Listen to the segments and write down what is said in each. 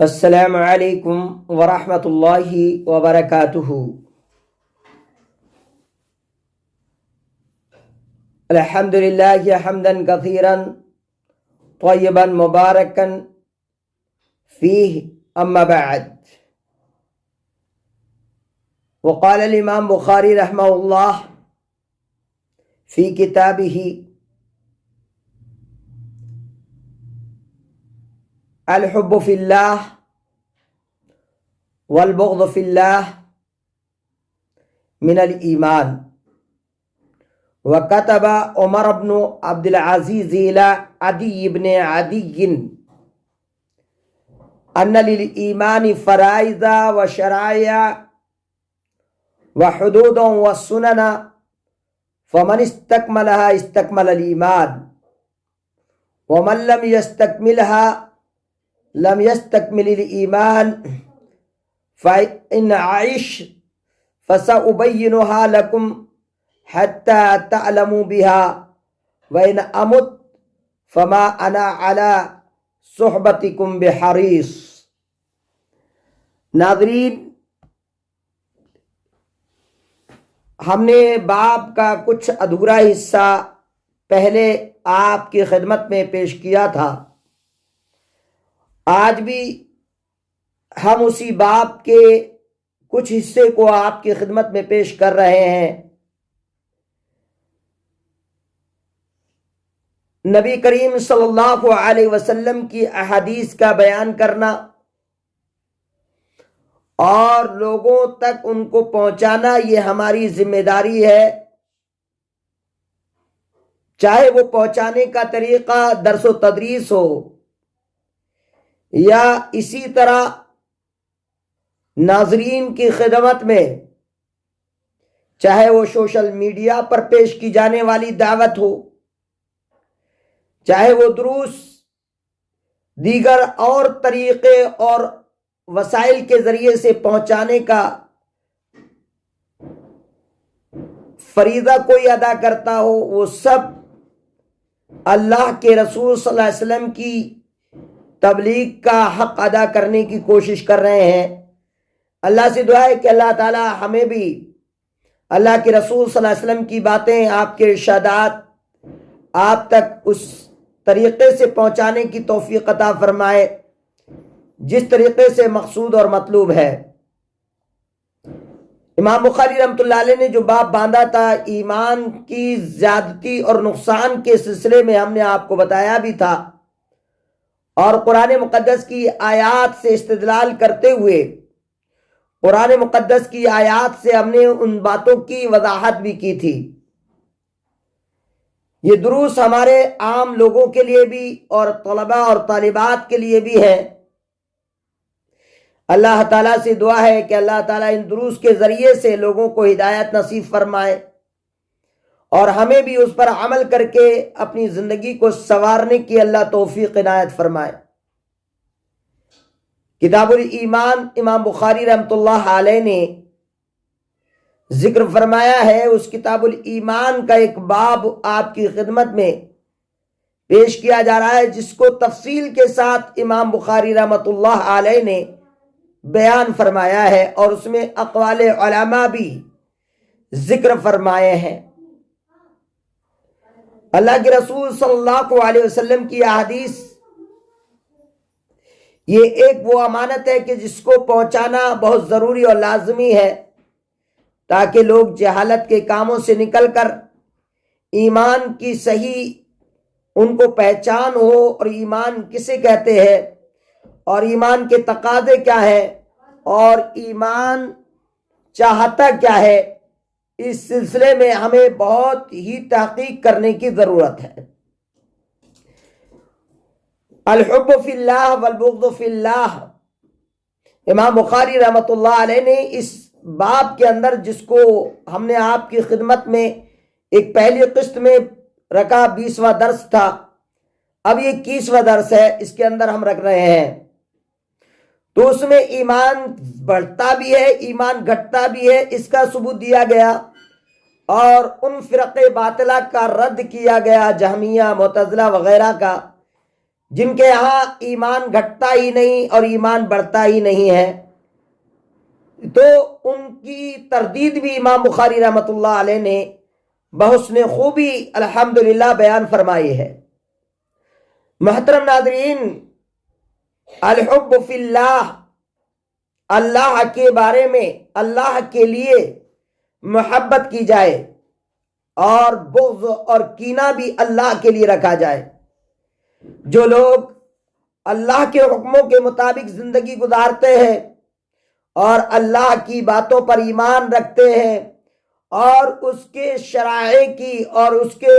السلام علیکم ورحمۃ اللہ وبرکاتہ۔ الحمد للہ حمدا کثیرا طیبا مبارکا فیہ، اما بعد۔ وقال الامام بخاری رحمہ اللہ فی کتابہ الحب فی اللہ والبغض فی اللہ من الایمان، وكتب عمر بن عبد العزيز إلى عدي بن عدي أن للإيمان فرائض وشرائع وحدود وسنن، فمن استكملها استكمل الإيمان، ومن لم يستكملها لم يستكمل الإيمان، فإن أعش فسأبينها لكم حتى تعلموا بها، وإن أمت فما أنا على صحبتكم بحريص۔ ناظرین، ہم نے باب کا کچھ ادھورا حصہ پہلے آپ کی خدمت میں پیش کیا تھا۔ آج بھی ہم اسی باب کے کچھ حصے کو آپ کی خدمت میں پیش کر رہے ہیں۔ نبی کریم صلی اللہ علیہ وسلم کی احادیث کا بیان کرنا اور لوگوں تک ان کو پہنچانا، یہ ہماری ذمہ داری ہے، چاہے وہ پہنچانے کا طریقہ درس و تدریس ہو یا اسی طرح ناظرین کی خدمت میں، چاہے وہ سوشل میڈیا پر پیش کی جانے والی دعوت ہو، چاہے وہ دروس دیگر اور طریقے اور وسائل کے ذریعے سے پہنچانے کا فریضہ کوئی ادا کرتا ہو، وہ سب اللہ کے رسول صلی اللہ علیہ وسلم کی تبلیغ کا حق ادا کرنے کی کوشش کر رہے ہیں۔ اللہ سے دعا ہے کہ اللہ تعالی ہمیں بھی اللہ کے رسول صلی اللہ علیہ وسلم کی باتیں، آپ کے ارشادات آپ تک اس طریقے سے پہنچانے کی توفیق عطا فرمائے جس طریقے سے مقصود اور مطلوب ہے۔ امام بخاری رحمۃ اللہ علیہ نے جو باب باندھا تھا ایمان کی زیادتی اور نقصان کے سلسلے میں، ہم نے آپ کو بتایا بھی تھا، اور قرآن مقدس کی آیات سے استدلال کرتے ہوئے قرآن مقدس کی آیات سے ہم نے ان باتوں کی وضاحت بھی کی تھی۔ یہ دروس ہمارے عام لوگوں کے لیے بھی اور طلباء اور طالبات کے لیے بھی ہے۔ اللہ تعالیٰ سے دعا ہے کہ اللہ تعالیٰ ان دروس کے ذریعے سے لوگوں کو ہدایت نصیب فرمائے اور ہمیں بھی اس پر عمل کر کے اپنی زندگی کو سنوارنے کی اللہ توفیق عنایت فرمائے۔ کتاب الایمان امام بخاری رحمۃ اللہ علیہ نے ذکر فرمایا ہے، اس کتاب الایمان کا ایک باب آپ کی خدمت میں پیش کیا جا رہا ہے، جس کو تفصیل کے ساتھ امام بخاری رحمۃ اللہ علیہ نے بیان فرمایا ہے، اور اس میں اقوال علماء بھی ذکر فرمائے ہیں۔ اللہ کے رسول صلی اللہ علیہ وسلم کی احادیث یہ ایک وہ امانت ہے کہ جس کو پہنچانا بہت ضروری اور لازمی ہے، تاکہ لوگ جہالت کے کاموں سے نکل کر ایمان کی صحیح ان کو پہچان ہو، اور ایمان کسے کہتے ہیں اور ایمان کے تقاضے کیا ہے اور ایمان چاہتا کیا ہے، اس سلسلے میں ہمیں بہت ہی تحقیق کرنے کی ضرورت ہے۔ الحب فی اللہ والبغض فی اللہ، امام بخاری رحمۃ اللہ علیہ نے اس باب کے اندر، جس کو ہم نے آپ کی خدمت میں ایک پہلی قسط میں رکھا، 20واں درس تھا، اب یہ 21واں درس ہے، اس کے اندر ہم رکھ رہے ہیں، تو اس میں ایمان بڑھتا بھی ہے، ایمان گھٹتا بھی ہے، اس کا ثبوت دیا گیا، اور ان فرقے باطلہ کا رد کیا گیا، جہمیہ، معتزلہ وغیرہ کا، جن کے یہاں ایمان گھٹتا ہی نہیں اور ایمان بڑھتا ہی نہیں ہے، تو ان کی تردید بھی امام بخاری رحمۃ اللہ علیہ نے بحسن خوبی الحمدللہ بیان فرمائی ہے۔ محترم ناظرین، الحب فی اللہ، اللہ کے بارے میں اللہ کے لیے محبت کی جائے اور بغض اور کینہ بھی اللہ کے لیے رکھا جائے۔ جو لوگ اللہ کے حکموں کے مطابق زندگی گزارتے ہیں اور اللہ کی باتوں پر ایمان رکھتے ہیں اور اس کے شرائع کی اور اس کے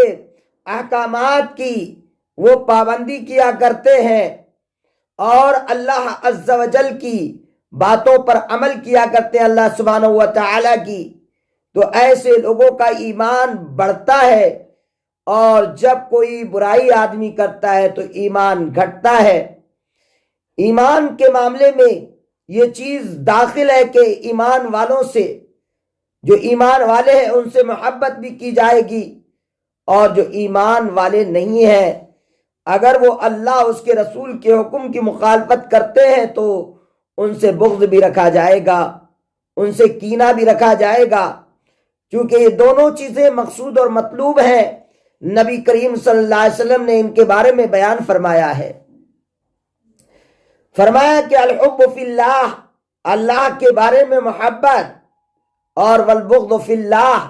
احکامات کی وہ پابندی کیا کرتے ہیں اور اللہ عز و جل کی باتوں پر عمل کیا کرتے ہیں، اللہ سبحانہ و تعالی کی، تو ایسے لوگوں کا ایمان بڑھتا ہے، اور جب کوئی برائی آدمی کرتا ہے تو ایمان گھٹتا ہے۔ ایمان کے معاملے میں یہ چیز داخل ہے کہ ایمان والوں سے، جو ایمان والے ہیں ان سے محبت بھی کی جائے گی، اور جو ایمان والے نہیں ہیں اگر وہ اللہ اس کے رسول کے حکم کی مخالفت کرتے ہیں تو ان سے بغض بھی رکھا جائے گا، ان سے کینہ بھی رکھا جائے گا، کیونکہ یہ دونوں چیزیں مقصود اور مطلوب ہیں۔ نبی کریم صلی اللہ علیہ وسلم نے ان کے بارے میں بیان فرمایا ہے، فرمایا کہ الحب فی اللہ، اللہ کے بارے میں محبت، اور والبغض فی اللہ،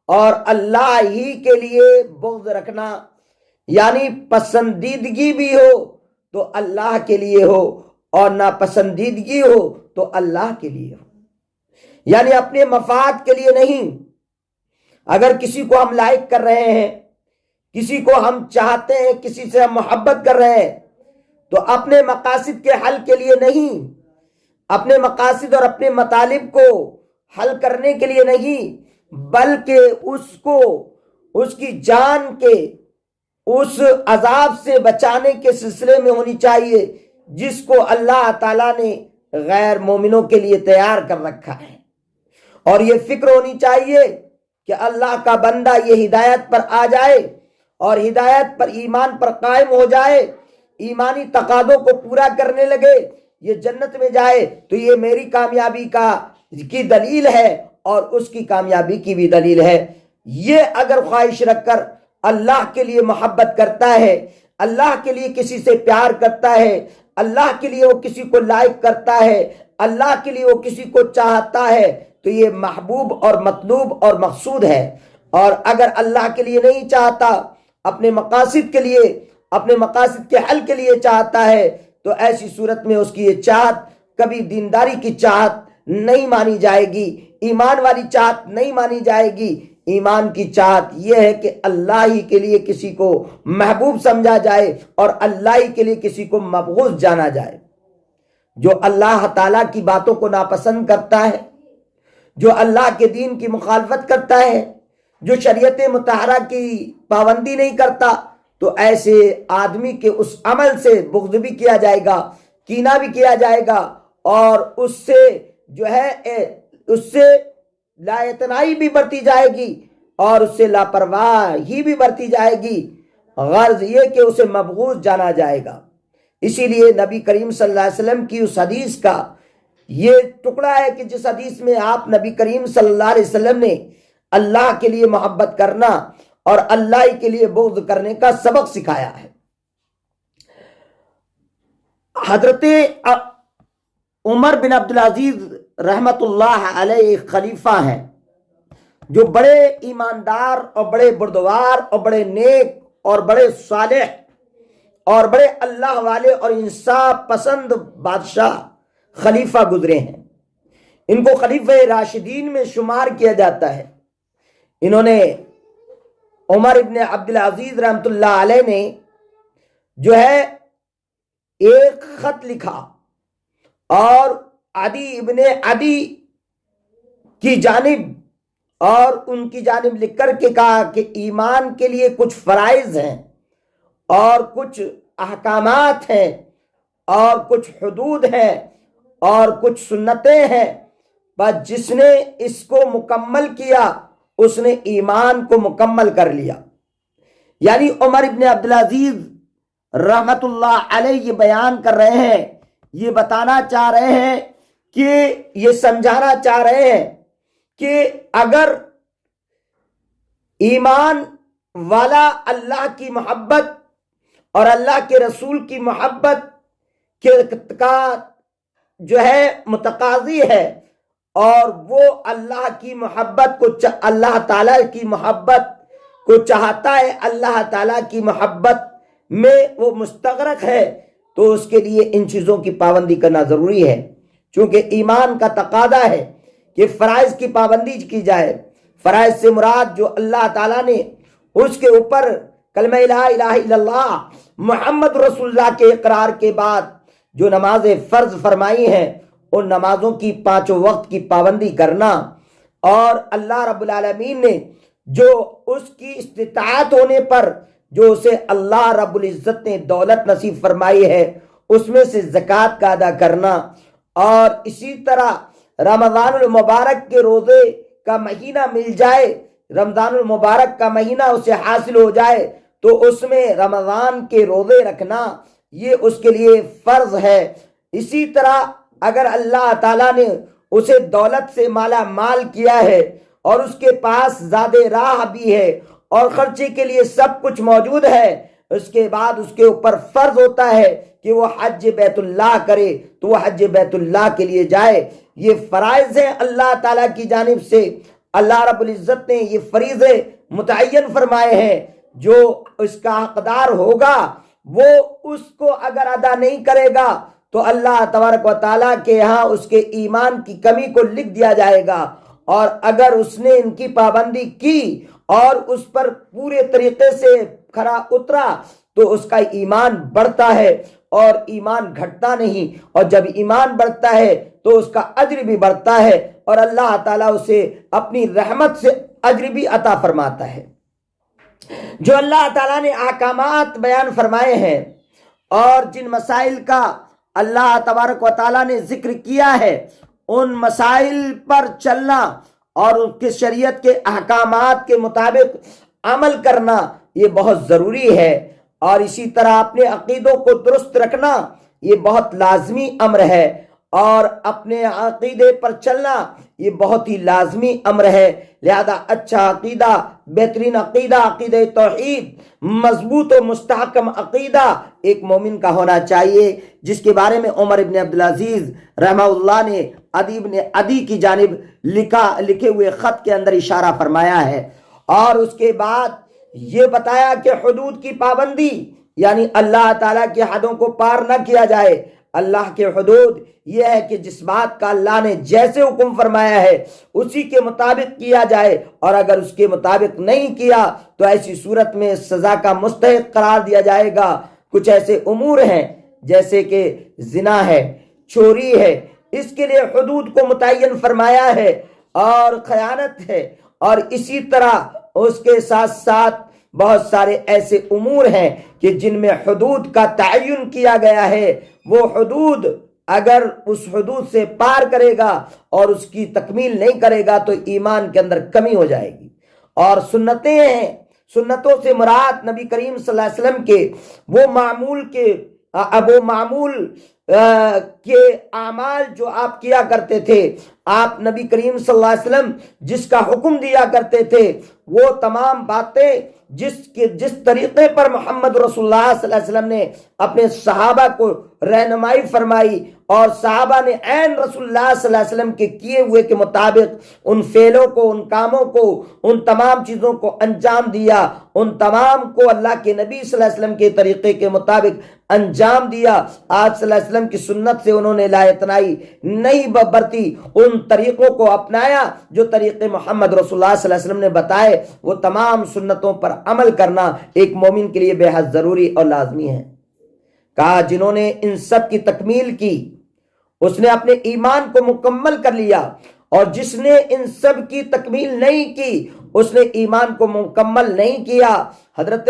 اور اللہ ہی کے لیے بغض رکھنا، یعنی پسندیدگی بھی ہو تو اللہ کے لیے ہو اور ناپسندیدگی ہو تو اللہ کے لیے ہو، یعنی اپنے مفاد کے لیے نہیں۔ اگر کسی کو ہم لائک کر رہے ہیں، کسی کو ہم چاہتے ہیں، کسی سے ہم محبت کر رہے ہیں، تو اپنے مقاصد کے حل کے لیے نہیں، اپنے مقاصد اور اپنے مطالب کو حل کرنے کے لیے نہیں، بلکہ اس کو اس کی جان کے اس عذاب سے بچانے کے سلسلے میں ہونی چاہیے جس کو اللہ تعالیٰ نے غیر مومنوں کے لیے تیار کر رکھا ہے۔ اور یہ فکر ہونی چاہیے کہ اللہ کا بندہ یہ ہدایت پر آ جائے اور ہدایت پر ایمان پر قائم ہو جائے، ایمانی تقاضوں کو پورا کرنے لگے، یہ جنت میں جائے تو یہ میری کامیابی کی دلیل ہے اور اس کی کامیابی کی بھی دلیل ہے۔ یہ اگر خواہش رکھ کر اللہ کے لیے محبت کرتا ہے، اللہ کے لیے کسی سے پیار کرتا ہے، اللہ کے لیے وہ کسی کو لائک کرتا ہے، اللہ کے لیے وہ کسی کو چاہتا ہے، تو یہ محبوب اور مطلوب اور مقصود ہے۔ اور اگر اللہ کے لیے نہیں چاہتا، اپنے مقاصد کے لیے، اپنے مقاصد کے حل کے لیے چاہتا ہے، تو ایسی صورت میں اس کی یہ چاہت کبھی دینداری کی چاہت نہیں مانی جائے گی، ایمان والی چاہت نہیں مانی جائے گی۔ ایمان کی چاہت یہ ہے کہ اللہ ہی کے لیے کسی کو محبوب سمجھا جائے اور اللہ ہی کے لیے کسی کو مبغوض جانا جائے۔ جو اللہ تعالیٰ کی باتوں کو ناپسند کرتا ہے، جو اللہ کے دین کی مخالفت کرتا ہے، جو شریعت مطہرہ کی پابندی نہیں کرتا، تو ایسے آدمی کے اس عمل سے بغض بھی کیا جائے گا، کینہ بھی کیا جائے گا، اور اس سے جو ہے اس سے لا اعتنائی بھی برتی جائے گی اور اس سے لاپرواہی بھی برتی جائے گی، غرض یہ کہ اسے مبغوض جانا جائے گا۔ اسی لیے نبی کریم صلی اللہ علیہ وسلم کی اس حدیث کا یہ ٹکڑا ہے کہ جس حدیث میں آپ نبی کریم صلی اللہ علیہ وسلم نے اللہ کے لیے محبت کرنا اور اللہ ہی کے لیے بغض کرنے کا سبق سکھایا ہے۔ حضرت عمر بن عبدالعزیز رحمت اللہ علیہ ایک خلیفہ ہیں جو بڑے ایماندار اور بڑے بردبار اور بڑے نیک اور بڑے صالح اور بڑے اللہ والے اور انصاف پسند بادشاہ خلیفہ گزرے ہیں۔ ان کو خلیفہ راشدین میں شمار کیا جاتا ہے۔ انہوں نے عمر ابن عبدالعزیز رحمت اللہ علیہ نے جو ہے ایک خط لکھا اور عدی ابن عدی کی جانب اور ان کی جانب لکھ کر کے کہا کہ ایمان کے لیے کچھ فرائض ہیں اور کچھ احکامات ہیں اور کچھ حدود ہیں اور کچھ سنتیں ہیں، بس جس نے اس کو مکمل کیا اس نے ایمان کو مکمل کر لیا۔ یعنی عمر ابن عبدالعزیز رحمت اللہ علیہ یہ بیان کر رہے ہیں، یہ بتانا چاہ رہے ہیں کہ یہ سمجھانا چاہ رہے ہیں کہ اگر ایمان والا اللہ کی محبت اور اللہ کے رسول کی محبت کا جو ہے متقاضی ہے، اور وہ اللہ کی محبت کو اللہ تعالیٰ کی محبت کو چاہتا ہے، اللہ تعالیٰ کی محبت میں وہ مستغرق ہے، تو اس کے لیے ان چیزوں کی پابندی کرنا ضروری ہے، چونکہ ایمان کا تقاضا ہے کہ فرائض کی پابندی کی جائے۔ فرائض سے مراد جو اللہ تعالیٰ نے اس کے اوپر کلمہ لا الہ الا اللہ محمد رسول اللہ کے اقرار کے بعد جو نمازیں فرض فرمائی ہیں، ان نمازوں کی 5 وقت کی پابندی کرنا، اور اللہ رب العالمین نے جو اس کی استطاعت ہونے پر جو اسے اللہ رب العزت نے دولت نصیب فرمائی ہے اس میں سے زکوٰۃ کا ادا کرنا، اور اسی طرح رمضان المبارک کے روزے کا مہینہ مل جائے، رمضان المبارک کا مہینہ اسے حاصل ہو جائے تو اس میں رمضان کے روزے رکھنا یہ اس کے لیے فرض ہے۔ اسی طرح اگر اللہ تعالیٰ نے اسے دولت سے مالا مال کیا ہے اور اس کے پاس زیادہ راہ بھی ہے اور خرچے کے لیے سب کچھ موجود ہے، اس کے بعد اس کے اوپر فرض ہوتا ہے کہ وہ حج بیت اللہ کرے، تو وہ حج بیت اللہ کے لیے جائے۔ یہ فرائض ہیں اللہ تعالیٰ کی جانب سے، اللہ رب العزت نے یہ فریضے متعین فرمائے ہیں، جو اس کا حقدار ہوگا وہ اس کو اگر ادا نہیں کرے گا تو اللہ تبارک و تعالیٰ کے ہاں اس کے ایمان کی کمی کو لکھ دیا جائے گا، اور اگر اس نے ان کی پابندی کی اور اس پر پورے طریقے سے کھرا اترا تو اس کا ایمان بڑھتا ہے اور ایمان گھٹتا نہیں، اور جب ایمان بڑھتا ہے تو اس کا اجر بھی بڑھتا ہے اور اللہ تعالیٰ اسے اپنی رحمت سے اجر بھی عطا فرماتا ہے۔ جو اللہ تعالیٰ نے احکامات بیان فرمائے ہیں اور جن مسائل کا اللہ تبارک و تعالیٰ نے ذکر کیا ہے، ان مسائل پر چلنا اور ان کے شریعت کے احکامات کے مطابق عمل کرنا یہ بہت ضروری ہے، اور اسی طرح اپنے عقیدوں کو درست رکھنا یہ بہت لازمی امر ہے، اور اپنے عقیدے پر چلنا یہ بہت ہی لازمی امر ہے۔ لہذا اچھا عقیدہ، بہترین عقیدہ، عقیدہ توحید، مضبوط و مستحکم عقیدہ ایک مومن کا ہونا چاہیے، جس کے بارے میں عمر ابن عبدالعزیز رحمہ اللہ نے عدی ابن عدی کی جانب لکھے ہوئے خط کے اندر اشارہ فرمایا ہے، اور اس کے بعد یہ بتایا کہ حدود کی پابندی، یعنی اللہ تعالیٰ کی حدوں کو پار نہ کیا جائے۔ اللہ کے حدود یہ ہے کہ جس بات کا اللہ نے جیسے حکم فرمایا ہے اسی کے مطابق کیا جائے، اور اگر اس کے مطابق نہیں کیا تو ایسی صورت میں سزا کا مستحق قرار دیا جائے گا۔ کچھ ایسے امور ہیں جیسے کہ زنا ہے، چوری ہے، اس کے لیے حدود کو متعین فرمایا ہے، اور خیانت ہے، اور اسی طرح اس کے ساتھ ساتھ بہت سارے ایسے امور ہیں کہ جن میں حدود کا تعین کیا گیا ہے۔ وہ حدود اگر اس حدود سے پار کرے گا اور اس کی تکمیل نہیں کرے گا تو ایمان کے اندر کمی ہو جائے گی۔ اور سنتیں ہیں، سنتوں سے مراد نبی کریم صلی اللہ علیہ وسلم کے وہ معمول کے اعمال جو آپ کیا کرتے تھے، آپ نبی کریم صلی اللہ علیہ وسلم جس کا حکم دیا کرتے تھے، وہ تمام باتیں جس طریقے پر محمد رسول اللہ صلی اللہ علیہ وسلم نے اپنے صحابہ کو رہنمائی فرمائی، اور صحابہ نے عین رسول اللہ صلی اللہ علیہ وسلم کے کیے ہوئے کے مطابق ان فعلوں کو، ان کاموں کو، ان تمام چیزوں کو انجام دیا، ان تمام کو اللہ کے نبی صلی اللہ علیہ وسلم کے طریقے کے مطابق انجام دیا۔ آپ صلی اللہ علیہ وسلم کی سنت سے انہوں نے لا اعتنائی نہیں برتی، ان طریقوں کو اپنایا جو طریقے محمد رسول اللہ صلی اللہ علیہ وسلم نے بتائے، وہ تمام سنتوں پر عمل کرنا ایک مومن کے لیے بے حد ضروری اور لازمی ہے۔ کہا جنہوں نے ان سب کی تکمیل کی اس نے اپنے ایمان کو مکمل کر لیا، اور جس نے ان سب کی تکمیل نہیں کی اس نے ایمان کو مکمل نہیں کیا۔ حضرت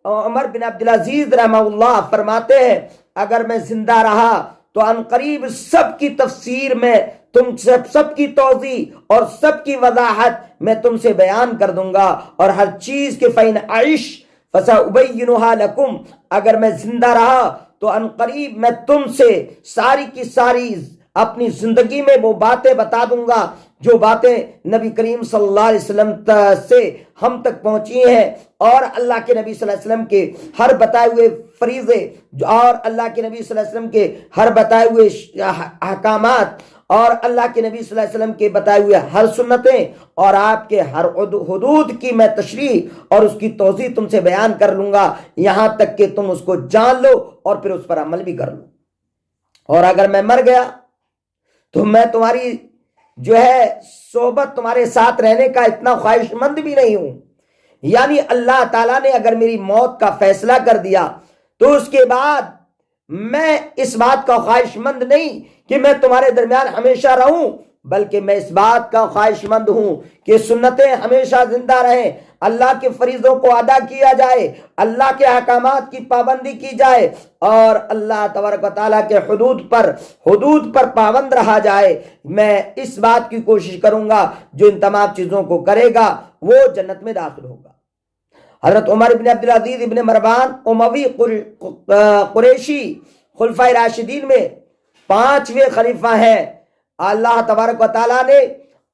عمر بن عبدالعزیز رحمہ اللہ فرماتے ہیں اگر میں زندہ رہا تو ان قریب سب کی تفسیر میں تم سب کی توضیح اور سب کی وضاحت میں تم سے بیان کر دوں گا، اور ہر چیز کے فین عیش فَسَأُبَيِّنُهَا لَكُمْ، اگر میں زندہ رہا تو ان قریب میں تم سے ساری کی ساری اپنی زندگی میں وہ باتیں بتا دوں گا جو باتیں نبی کریم صلی اللہ علیہ وسلم سے ہم تک پہنچی ہیں، اور اللہ کے نبی صلی اللہ علیہ وسلم کے ہر بتائے ہوئے فریضے اور اللہ کے نبی صلی اللہ علیہ وسلم کے ہر بتائے ہوئے احکامات اور اللہ کے نبی صلی اللہ علیہ وسلم کے بتائے ہوئے ہر سنتیں اور آپ کے ہر حدود کی میں تشریح اور اس کی توضیح تم سے بیان کر لوں گا، یہاں تک کہ تم اس کو جان لو اور پھر اس پر عمل بھی کر لو۔ اور اگر میں مر گیا تو میں تمہاری جو ہے صحبت، تمہارے ساتھ رہنے کا اتنا خواہش مند بھی نہیں ہوں۔ یعنی اللہ تعالیٰ نے اگر میری موت کا فیصلہ کر دیا تو اس کے بعد میں اس بات کا خواہش مند نہیں کہ میں تمہارے درمیان ہمیشہ رہوں، بلکہ میں اس بات کا خواہش مند ہوں کہ سنتیں ہمیشہ زندہ رہیں، اللہ کے فریضوں کو ادا کیا جائے، اللہ کے احکامات کی پابندی کی جائے، اور اللہ تبارک و تعالیٰ کے حدود پر پابند رہا جائے۔ میں اس بات کی کوشش کروں گا جو ان تمام چیزوں کو کرے گا وہ جنت میں داخل ہوگا۔ حضرت عمر بن عبدالعزیز ابن مروان اموی قریشی خلفائے راشدین میں 5ویں خلیفہ ہیں۔ اللہ تبارک و تعالیٰ نے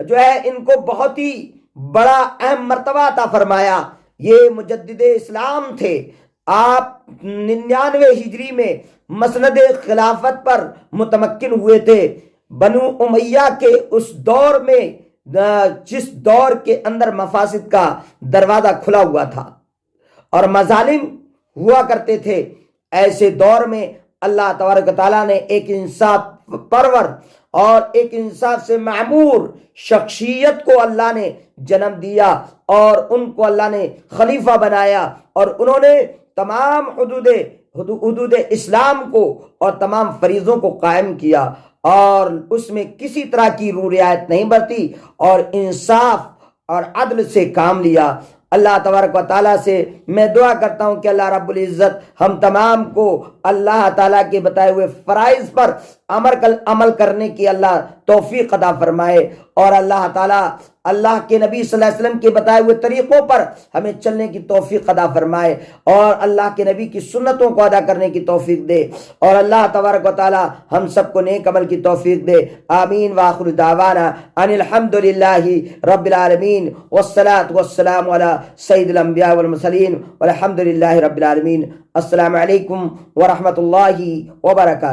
جو ہے ان کو بہت ہی بڑا اہم مرتبہ عطا فرمایا۔ یہ مجدد اسلام تھے۔ آپ 99 ہجری میں مسند خلافت پر متمکن ہوئے تھے۔ بنو امیہ کے اس دور میں جس دور کے اندر مفاسد کا دروازہ کھلا ہوا تھا اور مظالم ہوا کرتے تھے، ایسے دور میں اللہ تبارک و تعالیٰ نے ایک انصاف پرور اور ایک انصاف سے معمور شخصیت کو اللہ نے جنم دیا اور ان کو اللہ نے خلیفہ بنایا، اور انہوں نے تمام حدود اسلام کو اور تمام فریضوں کو قائم کیا اور اس میں کسی طرح کی رو رعایت نہیں برتی اور انصاف اور عدل سے کام لیا۔ اللہ تبارک و تعالیٰ سے میں دعا کرتا ہوں کہ اللہ رب العزت ہم تمام کو اللہ تعالیٰ کے بتائے ہوئے فرائض پر عمل کرنے کی اللہ توفیق عطا فرمائے، اور اللہ تعالیٰ اللہ کے نبی صلی اللہ علیہ وسلم کے بتائے ہوئے طریقوں پر ہمیں چلنے کی توفیق عطا فرمائے، اور اللہ کے نبی کی سنتوں کو ادا کرنے کی توفیق دے، اور اللہ تبارک و تعالیٰ ہم سب کو نیک عمل کی توفیق دے۔ آمین وآخر دعوانا ان الحمد للہ رب العالمین والصلاة والسلام علی سید الانبیاء والمرسلین والحمد للہ رب العالمین۔ السلام علیکم ورحمۃ اللہ وبرکاتہ۔